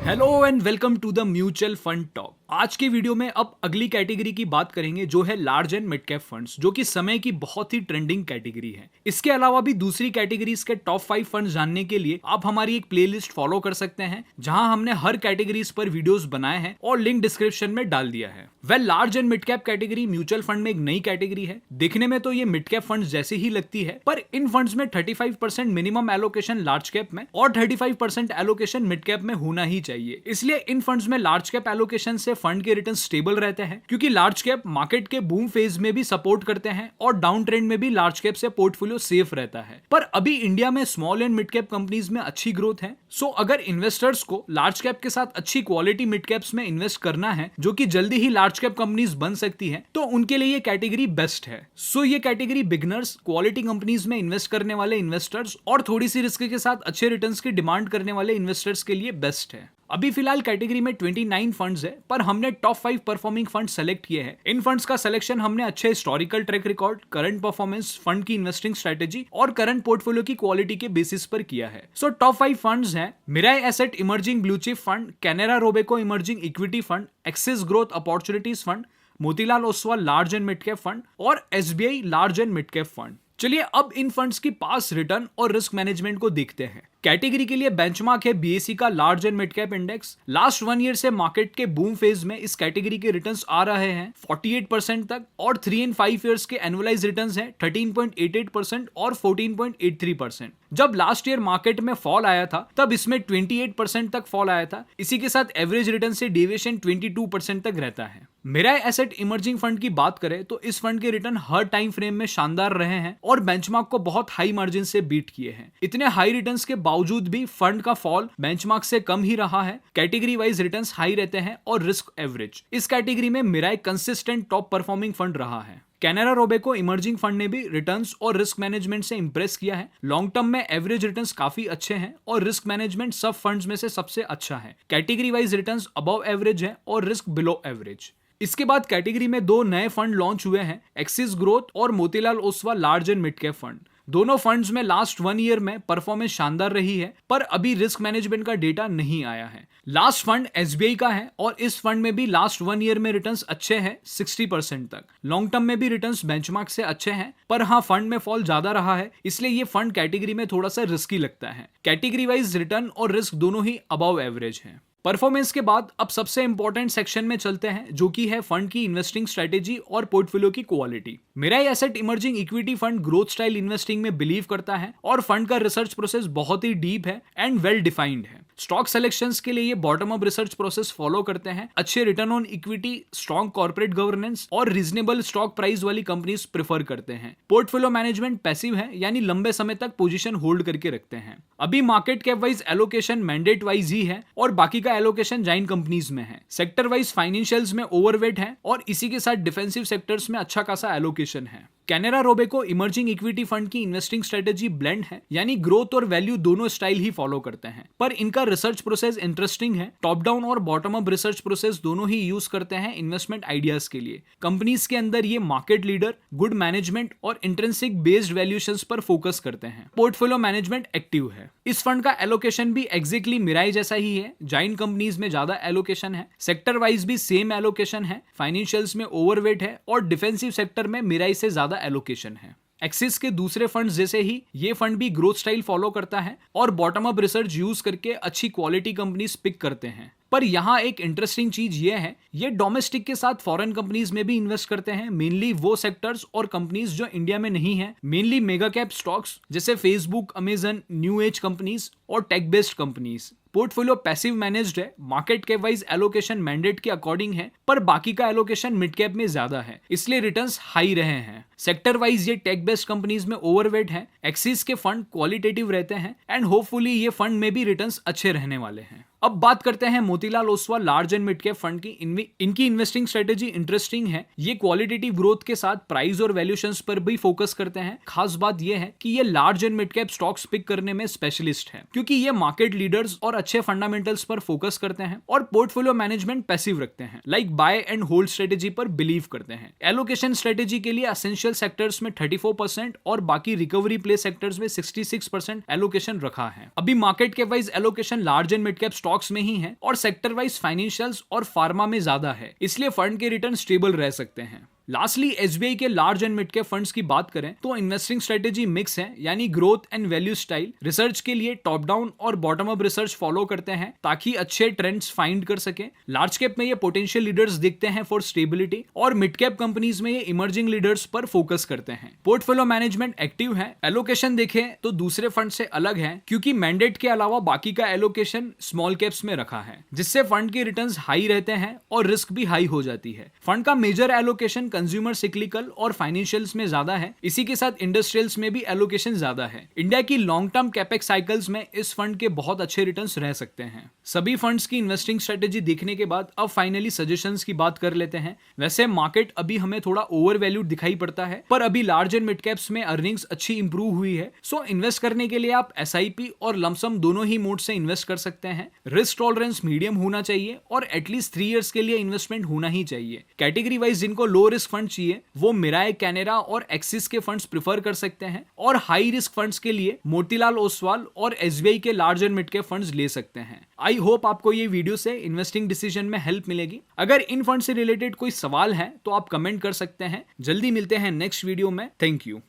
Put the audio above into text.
Hello and welcome to the mutual fund talk. आज के video में अब अगली कैटेगरी की बात करेंगे जो है large and mid cap funds, जो कि समय की बहुत ही ट्रेंडिंग कैटेगरी है। इसके अलावा भी दूसरी कैटेगरीज के टॉप 5 फंड्स जानने के लिए आप हमारी एक प्लेलिस्ट फॉलो कर सकते हैं, जहां हमने हर कैटेगरीज पर वीडियोस बनाए हैं और लिंक डिस्क्रिप्शन में डाल दिया है। Large and mid cap category mutual fund में एक नई कैटेगरी है। देखने में तो ये मिड कैप फंड जैसी ही लगती है, पर इन फंड्स में 35% मिनिमम एलोकेशन लार्ज कैप में और 35% एलोकेशन मिड कैप में होना ही चाहिए। इसलिए इन फंड्स में लार्ज कैप एलोकेशन से फंड के रिटर्न स्टेबल रहते हैं, क्योंकि लार्ज कैप मार्केट के बूम फेज में भी सपोर्ट करते हैं और डाउन ट्रेंड में भी लार्ज कैप से पोर्टफोलियो सेफ रहता है। पर अभी इंडिया में small and mid cap companies में अच्छी ग्रोथ है। सो अगर इन्वेस्टर्स को लार्ज कैप के साथ अच्छी क्वालिटी मिड कैप्स में इन्वेस्ट करना है, जो कि जल्दी ही लार्ज कैप कंपनीज बन सकती है, तो उनके लिए ये कैटेगरी बेस्ट है। सो ये कैटेगरी बिगनर्स, क्वालिटी कंपनीज में इन्वेस्ट करने वाले इन्वेस्टर्स और थोड़ी सी रिस्क के साथ अच्छे रिटर्न्स की डिमांड करने वाले इन्वेस्टर्स के लिए बेस्ट है। अभी फिलहाल कैटेगरी में 29 फंड्स है, पर हमने टॉप 5 परफॉर्मिंग फंड सेलेक्ट किए हैं। इन फंड्स का सिलेक्शन हमने अच्छे historical track record, current performance, fund की इन्वेस्टिंग स्ट्रेटेजी और करंट पोर्टफोलियो की क्वालिटी के बेसिस पर किया है। सो टॉप 5 फंड्स हैं: Mirae asset emerging blue chip fund, Canara Robeco emerging equity fund, Axis growth opportunities fund, Motilal Oswal large and mid cap fund और SBI large and mid cap fund. चलिए अब इन फंड्स की पास रिटर्न और risk management को देखते हैं। कैटेगरी के लिए बेंचमार्क है बीएसई का large and mid cap index. Last 1 year से मार्केट के बूम फेज में इस कैटेगरी के रिटर्न्स आ रहे हैं 48% तक, और 3 एंड 5 इयर्स के एनुअलाइज रिटर्न्स हैं 13.88% और 14.83%। जब लास्ट ईयर मार्केट में फॉल आया था, तब इसमें 28% तक फॉल आया था। इसी के साथ एवरेज रिटर्न से डेविएशन 22% तक रहता है। मिराई एसेट इमर्जिंग फंड की बात करें तो इस फंड के रिटर्न हर टाइम फ्रेम में शानदार रहे हैं और बेंचमार्क को बहुत हाई मार्जिन से बीट किए हैं। इतने हाई रिटर्न्स के बावजूद भी फंड का फॉल बेंचमार्क से कम ही रहा है। कैटेगरी वाइज रिटर्न्स हाई रहते हैं और रिस्क एवरेज। इस कैटेगरी में Mirae consistent top performing fund रहा है। कैनरा रोबेको इमर्जिंग फंड ने भी रिटर्न्स और रिस्क मैनेजमेंट से इंप्रेस किया है। लॉन्ग टर्म में एवरेज रिटर्न्स काफी अच्छे हैं और रिस्क मैनेजमेंट सब फंड्स में से सबसे अच्छा है। Category wise returns above average है और रिस्क बिलो एवरेज। इसके बाद कैटेगरी में 2 नए फंड लॉन्च हुए हैं, एक्सिस ग्रोथ और Motilal Oswal large and mid cap fund. दोनों फंड्स में लास्ट 1 ईयर में परफॉर्मेंस शानदार रही है, पर अभी रिस्क मैनेजमेंट का डेटा नहीं आया है। लास्ट फंड एसबीआई का है और इस फंड में भी लास्ट 1 ईयर में रिटर्न्स अच्छे हैं 60% तक। लॉन्ग टर्म में भी रिटर्न्स बेंचमार्क से अच्छे हैं, पर हाँ फंड में फॉल ज्यादा रहा है, इसलिए ये फंड कैटेगरी में थोड़ा सा रिस्की लगता है। कैटेगरी वाइज रिटर्न और रिस्क दोनों ही अबव एवरेज है। परफॉर्मेंस के बाद अब सबसे इंपॉर्टेंट सेक्शन में चलते हैं, जो कि है फंड की इन्वेस्टिंग स्ट्रेटेजी और पोर्टफोलियो की quality. Mirae asset emerging equity fund growth style investing में बिलीव करता है और फंड का रिसर्च प्रोसेस बहुत ही डीप है एंड वेल डिफाइंड है। स्टॉक सिलेक्शंस के लिए ये bottom up research process follow करते हैं। अच्छे return on equity, strong corporate governance और रीजनेबल स्टॉक प्राइस वाली कंपनीज प्रेफर करते हैं। पोर्टफोलियो मैनेजमेंट पैसिव है, यानी लंबे समय तक पोजीशन होल्ड करके रखते हैं। अभी market cap wise allocation mandate wise ही है और बाकी का एलोकेशन जाइन कंपनीज में है। सेक्टर वाइज फाइनेंशियल्स में ओवरवेट है और इसी के साथ डिफेंसिव सेक्टर्स में अच्छा खासा एलोकेशन है। Canara Robeco emerging equity fund की इन्वेस्टिंग स्ट्रेटेजी ब्लेंड है, यानी ग्रोथ और वैल्यू दोनों स्टाइल ही फॉलो करते हैं, पर इनका रिसर्च प्रोसेस इंटरेस्टिंग है। टॉप डाउन और बॉटम अप रिसर्च प्रोसेस दोनों ही यूज करते हैं इन्वेस्टमेंट आइडियाज के लिए। कंपनीज के अंदर ये मार्केट लीडर, गुड मैनेजमेंट और इंट्रिंसिक बेस्ड वैल्यूएशंस पर फोकस करते हैं। पोर्टफोलियो मैनेजमेंट एक्टिव है। इस फंड का एलोकेशन भी एग्जैक्टली मिराई जैसा ही है। जाइन कंपनीज में ज्यादा एलोकेशन है, सेक्टर वाइज भी सेम एलोकेशन है, फाइनेंशियल्स में ओवरवेट है और डिफेंसिव सेक्टर में मिराई से ज्यादा एलोकेशन है। एक्सिस के दूसरे फंड जैसे ही ये फंड भी ग्रोथ स्टाइल फॉलो करता है और बॉटम अप रिसर्च यूज करके अच्छी क्वालिटी कंपनीज पिक करते हैं। पर यहाँ एक इंटरेस्टिंग चीज ये है, ये डोमेस्टिक के साथ फॉरेन कंपनीज में भी इन्वेस्ट करते हैं, मेनली वो सेक्टर्स और कंपनीज जो इंडिया में नहीं है, मेनली मेगा कैप स्टॉक्स जैसे Facebook, Amazon, new age companies और tech based companies. Portfolio passive managed है, market cap wise allocation mandate के अकॉर्डिंग है, पर बाकी का एलोकेशन मिड कैप में ज्यादा है, इसलिए रिटर्न्स हाई रहे हैं। सेक्टर वाइज ये टेक बेस्ड कंपनीज में ओवरवेट है। एक्सिस के फंड क्वालिटेटिव रहते हैं एंड होपफुली ये फंड में भी रिटर्न्स अच्छे रहने वाले हैं। अब बात करते हैं Motilal Oswal large and mid cap fund की। इनकी इन्वेस्टिंग स्ट्रेटेजी इंटरेस्टिंग है। ये क्वालिटेटिव ग्रोथ के साथ प्राइस और वैल्यूएशंस पर भी फोकस करते हैं। खास बात ये है कि ये large and mid cap stocks pick करने में स्पेशलिस्ट है, क्योंकि ये मार्केट लीडर्स और अच्छे फंडामेंटल्स पर फोकस करते हैं और पोर्टफोलियो मैनेजमेंट पैसिव रखते हैं, like buy and hold strategy पर बिलीव करते हैं। एलोकेशन स्ट्रेटेजी के लिए एसेंशियल सेक्टर्स में 34% और बाकी रिकवरी प्ले सेक्टर्स में 66% एलोकेशन रखा है। अभी मार्केट के wise allocation large and mid cap stock stocks में ही है और सेक्टर वाइज फाइनेंशियल्स और फार्मा में ज्यादा है, इसलिए फंड के रिटर्न स्टेबल रह सकते हैं। लास्टली एसबीआई के large and mid cap funds की बात करें तो इन्वेस्टिंग स्ट्रेटेजी मिक्स है, यानी growth and value style. Research के लिए टॉप डाउन और बॉटम अप रिसर्च फॉलो करते हैं ताकि अच्छे ट्रेंड्स फाइंड कर सके। लार्ज कैप में ये पोटेंशियल लीडर्स दिखते हैं फॉर स्टेबिलिटी और मिड कैप कंपनीज में ये इमर्जिंग लीडर्स पर फोकस करते हैं। पोर्टफोलियो मैनेजमेंट एक्टिव है। एलोकेशन देखें तो दूसरे फंड से अलग है क्योंकि मैंडेट के अलावा बाकी का एलोकेशन स्मॉल कैप्स में रखा है, जिससे फंड के रिटर्न्स हाई रहते हैं और रिस्क भी हाई हो जाती है। फंड का मेजर एलोकेशन कंज्यूमर सिक्लिकल और फाइनेंशियल्स में ज्यादा है, इसी के साथ इंडस्ट्रियल्स में भी एलोकेशन ज्यादा है। इंडिया की लॉन्ग टर्म कैपेक्स साइकिल्स में इस फंड के बहुत अच्छे रिटर्न्स रह सकते हैं। सभी फंड्स की इन्वेस्टिंग स्ट्रेटेजी देखने के बाद अब फाइनली सजेशंस की बात कर लेते हैं। वैसे मार्केट अभी हमें थोड़ा ओवर वैल्यूड दिखाई पड़ता है, पर अभी लार्ज एंड मिड कैप्स में अर्निंग्स अच्छी इंप्रूव हुई है, सो इन्वेस्ट करने के लिए आप एसआईपी और लमसम दोनों ही मोड से इन्वेस्ट कर सकते हैं। रिस्क टॉलरेंस मीडियम होना चाहिए और एटलीस्ट 3 इयर्स के लिए इन्वेस्टमेंट होना ही चाहिए। कैटेगरी वाइज जिनको लो रिस्क फंड चाहिए वो मिराय, कैनेरा और एक्सिस के फंड्स प्रिफर कर सकते हैं और हाई रिस्क फंड्स के लिए मोतीलाल ओसवाल और एसबीआई के large and mid cap funds ले सकते हैं। आई होप आपको ये वीडियो से इन्वेस्टिंग डिसीजन में हेल्प मिलेगी। अगर इन फंड से रिलेटेड कोई सवाल है तो आप कमेंट कर सकते हैं। जल्दी मिलते हैं नेक्स्ट वीडियो में। Thank you.